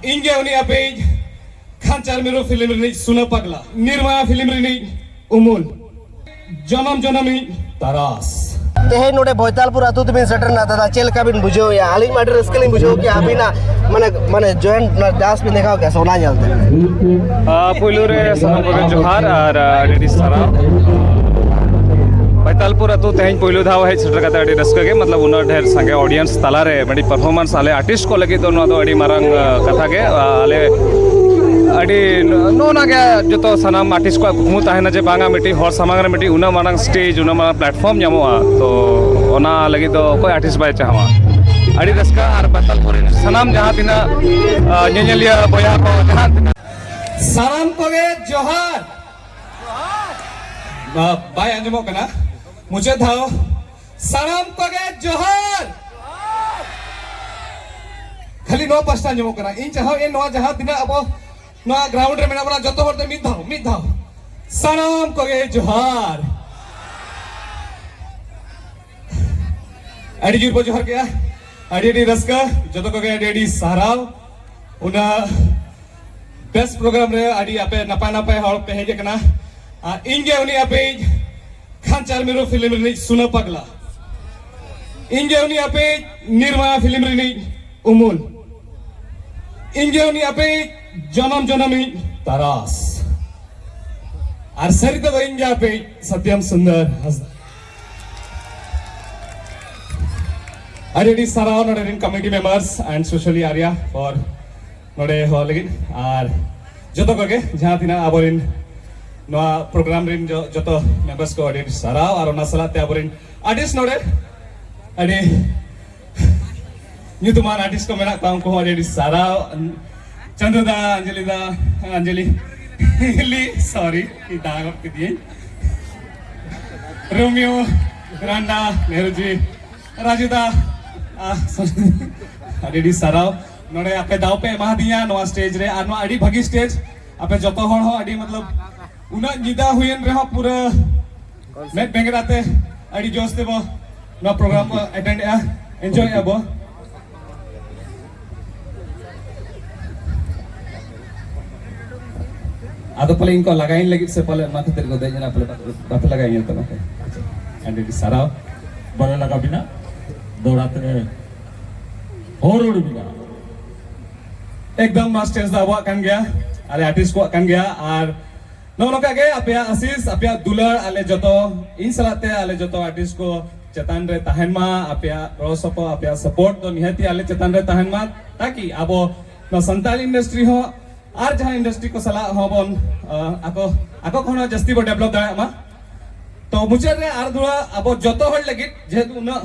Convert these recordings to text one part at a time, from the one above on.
Inge uni ape Khanchar Miro film rini Suna Pagla Nirmaya film rini Umul Janam Janami Taras तेहे नोडे भोइतालपुर अतु तुमिन सेटर ना दादा चेल का बिन बुझो या आलिंग माटर स्केलिंग बुझो कि अभी ना माने जॉइंट डांस में देखा क्या सोना चलते पुलू रे सनम बगे जोहार और रेडी सारा भोइतालपुर अतु तेहन पुलू धाव है सेटर का अडी रस्क के मतलब उन ढेर संगे ऑडियंस तला रे बड़ी परफॉर्मेंस आले आर्टिस्ट को लगी तो नो अडी मारंग कथा के आले अड़ी नोना के जो तो सनाम आर्टिस्ट को घुमू ताहेना जे बांगा मिटी हर सामांग रे मिटी उना मारंग स्टेज उना मारंग प्लेटफॉर्म ᱧᱟᱢᱚᱜᱼᱟ तो ओना लगी तो कोई आर्टिस्ट बाय चाहवा अड़ी रस्का और भोइतालपुर सनाम जहां तिना ñeñelia boya को जहां Salam koge Johar बाय अंजमो कना मुझे धाओ Salam koge Johar खाली नो पास्ता अंजमो कना इन चाहो ए नो जहां तिना अब नो ग्राउंड रे मेना बना जतो हरते मिद धाओ Salam koge Johar अड़ी जुर पर जोहर क्या अड़ी रस्का जतो कोगे अड़ी साराव उना बेस्ट प्रोग्राम रे अड़ी आपे नपाय नपाय हर पे हेजे कना इंगे उनी आपे खानचार मेरो फिल्म रे सुना पगला इंगे उनी आपे निर्माया फिल्म रे उमुल इंगे उनी आपे जनम जनमी तारास और सरिता इंगे आपे सत्यम सुंदर already surround our committee members and socially area for node holigin ar joto koge jaha tina aborin no program rin joto members ko already sarao ar ona salate aborin artist node adi nyutuman artist ko mena kaum ko already sarao chanduda anjali li sorry ita ke diye romeo granda neruji rajuda अडी सराव नोडे आपे दाव पे एमा दिया no stage रे आनो अडी भगी स्टेज आपे जतो हण हो अडी मतलब उना निदा हुयन रे हो पूरा नेट बेंगराते अडी जोस्ते बो नो प्रोग्राम को अटेंड या एंजॉय अबो आदो पले इनको लगाइन लगी से पले माथे तेरे को दे जना पले बात लगाइन तो ना अडी सराव बड़ा लगा बिना दौड़ाते और बिना एकदम मास्टर्स दावा kan gaya ale artist ko kan gaya ar no ka ge apya asis apya dular ale joto in salate ale joto artist ko chetan re tahen ma apya rosopo apya support to nihati ale chetan re tahen ma taki abo no santal industry ho ar jaha industry ko sala hobon ako khono jasti bo develop da ma to muche re ar dura abo joto hol lagi jehetu na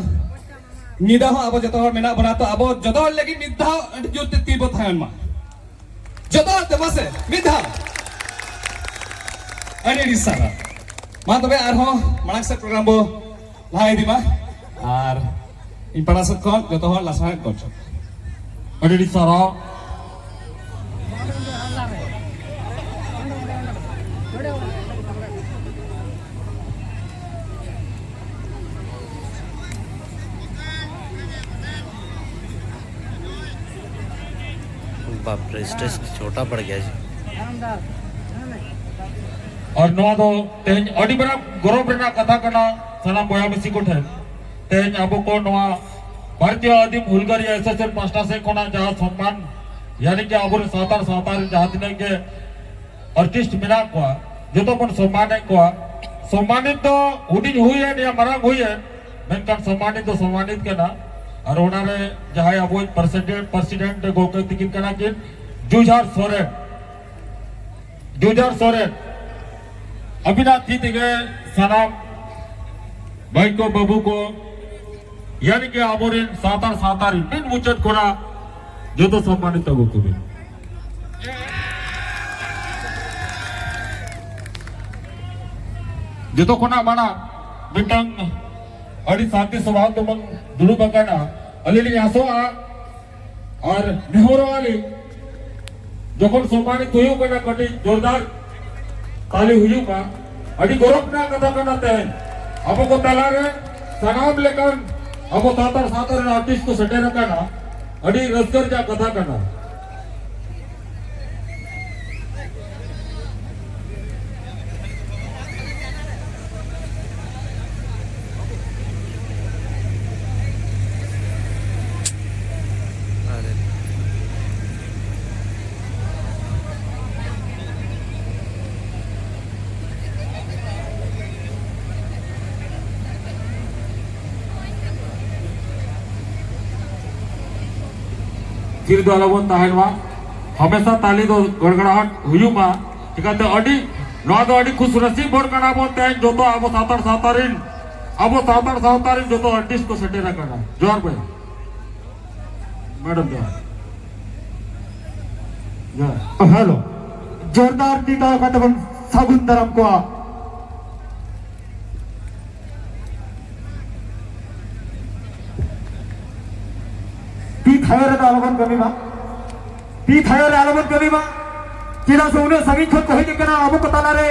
Nida हो अब जतो मेना बना तो अब जतो लगी मिधा जो तीबो थायन मा जतो तमसे मिधा अनेडी सारा मा तबे आर हो मानक से प्रोग्राम बो लाई दिमा आर इन परास को जतो हो लासा करछो अनेडी सारा बाप रे स्टेज छोटा पड़ गया जी और नवा दो तेज अडी बना गौरव रेना कथा कना सनाम बोया मिसी को ठे तेज अबो को नवा भारतीय आदिम हुलगारी एसएसएल पांचटा से कोना जहां सम्मान यानी कि अबो सातार जहां दिन के आर्टिस्ट मिला को जो तो पण सम्मानित तो उडी हुई है या मरंग हुई है मेनकान सम्मानित के ना और ओनारे जहां अबो प्रेसिडेंट गोके तिकिन कना कि जुझार सोरेन अभिनाथ थी तिगे सनाम भाई को बाबू को यानी कि आबोरिन सातार इन मुचत कोना जो तो सम्मानित तगो को जो तो कोना माना बिटंग अड़ी शांति स्वभाव तो मन दुरु बकाना अलीली आसो और नेहरो वाली जखन सम्मानित हुयु कना कटी जोरदार ताली हुयु का अड़ी गौरव ना कथा कनाते हैं अब को तलारे सनाम लेकर अब सातार आर्टिस्ट को सटे रखना अड़ी रसकर जा कथा करना थिर दो आलोबन तहनवा हमेशा ताली दो गड़गड़ाहट हुयुमा चिकाते अडी नवा दो अडी खुश नसीब भर कना बन तेन जोतो आबो सातार सातारिन जोतो आर्टिस्ट को सेटेरा कना जोर पे मैडम जोर हेलो जोरदार टीका कतबन सागुन दरम को ती थायर आलोबन कमीमा ती थायर आलोबन कमीमा चिदा से उन्हें सभी खत कहे के ना अब को ताला रे